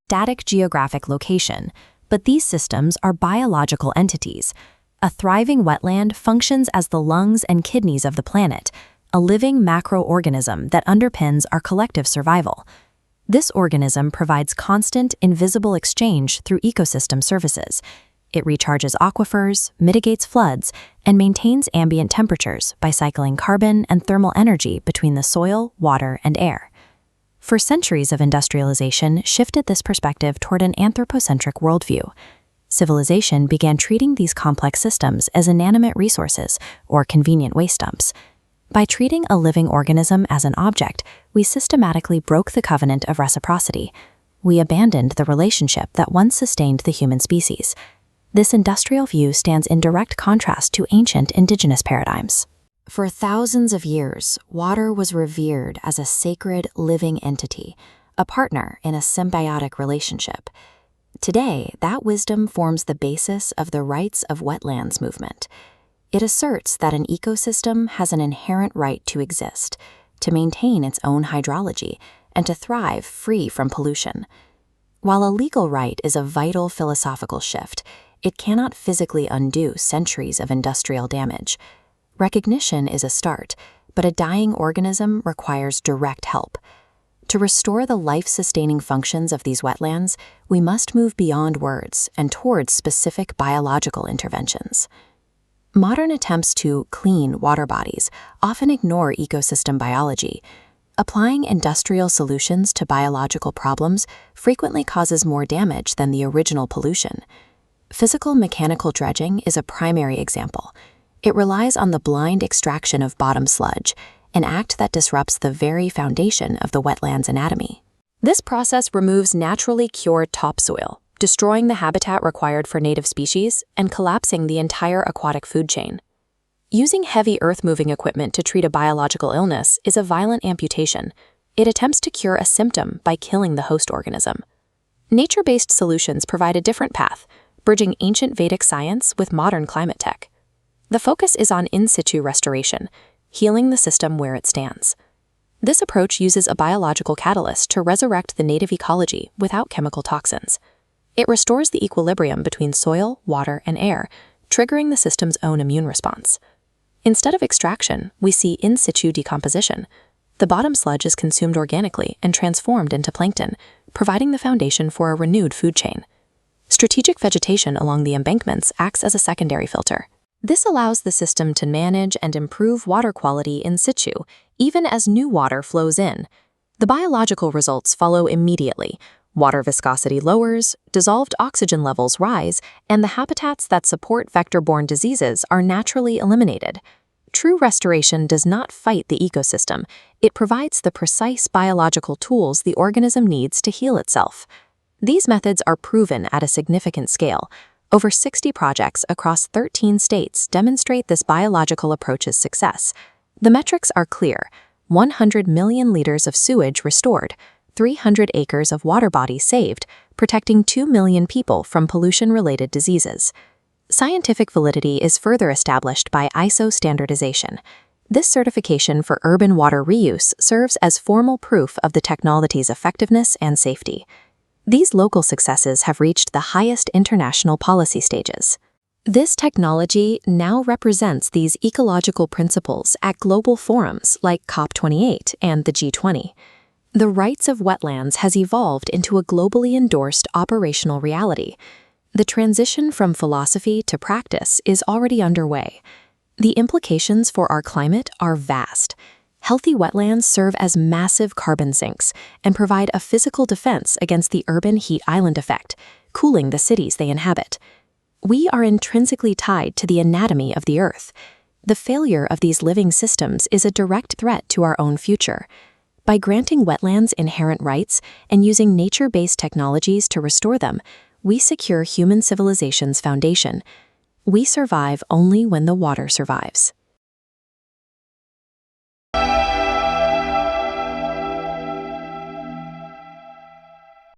static geographic location, but these systems are biological entities. A thriving wetland functions as the lungs and kidneys of the planet, a living macroorganism that underpins our collective survival. This organism provides constant, invisible exchange through ecosystem services. It recharges aquifers, mitigates floods, and maintains ambient temperatures by cycling carbon and thermal energy between the soil, water, and air. For centuries of industrialization shifted this perspective toward an anthropocentric worldview. Civilization began treating these complex systems as inanimate resources or convenient waste dumps. By treating a living organism as an object, we systematically broke the covenant of reciprocity. We abandoned the relationship that once sustained the human species. This industrial view stands in direct contrast to ancient indigenous paradigms. For thousands of years, water was revered as a sacred, living entity, a partner in a symbiotic relationship. Today, that wisdom forms the basis of the Rights of Wetlands movement. It asserts that an ecosystem has an inherent right to exist, to maintain its own hydrology, and to thrive free from pollution. While a legal right is a vital philosophical shift, it cannot physically undo centuries of industrial damage. Recognition is a start, but a dying organism requires direct help. To restore the life-sustaining functions of these wetlands, we must move beyond words and towards specific biological interventions. Modern attempts to clean water bodies often ignore ecosystem biology. Applying industrial solutions to biological problems frequently causes more damage than the original pollution. Physical-mechanical dredging is a primary example. It relies on the blind extraction of bottom sludge, an act that disrupts the very foundation of the wetland's anatomy. This process removes naturally cured topsoil, destroying the habitat required for native species and collapsing the entire aquatic food chain. Using heavy earth-moving equipment to treat a biological illness is a violent amputation. It attempts to cure a symptom by killing the host organism. Nature-based solutions provide a different path, bridging ancient Vedic science with modern climate tech. The focus is on in situ restoration, healing the system where it stands. This approach uses a biological catalyst to resurrect the native ecology without chemical toxins. It restores the equilibrium between soil, water, and air, triggering the system's own immune response. Instead of extraction, we see in situ decomposition. The bottom sludge is consumed organically and transformed into plankton, providing the foundation for a renewed food chain. Strategic vegetation along the embankments acts as a secondary filter. This allows the system to manage and improve water quality in situ, even as new water flows in. The biological results follow immediately. Water viscosity lowers, dissolved oxygen levels rise, and the habitats that support vector-borne diseases are naturally eliminated. True restoration does not fight the ecosystem. It provides the precise biological tools the organism needs to heal itself. These methods are proven at a significant scale. Over 60 projects across 13 states demonstrate this biological approach's success. The metrics are clear: 100 million liters of sewage restored, 300 acres of water bodies saved, protecting 2 million people from pollution-related diseases. Scientific validity is further established by ISO standardization. This certification for urban water reuse serves as formal proof of the technology's effectiveness and safety. These local successes have reached the highest international policy stages. This technology now represents these ecological principles at global forums like COP28 and the G20. The Rights of Wetlands has evolved into a globally endorsed operational reality. The transition from philosophy to practice is already underway. The implications for our climate are vast. Healthy wetlands serve as massive carbon sinks and provide a physical defense against the urban heat island effect, cooling the cities they inhabit. We are intrinsically tied to the anatomy of the Earth. The failure of these living systems is a direct threat to our own future. By granting wetlands inherent rights and using nature-based technologies to restore them, we secure human civilization's foundation. We survive only when the water survives.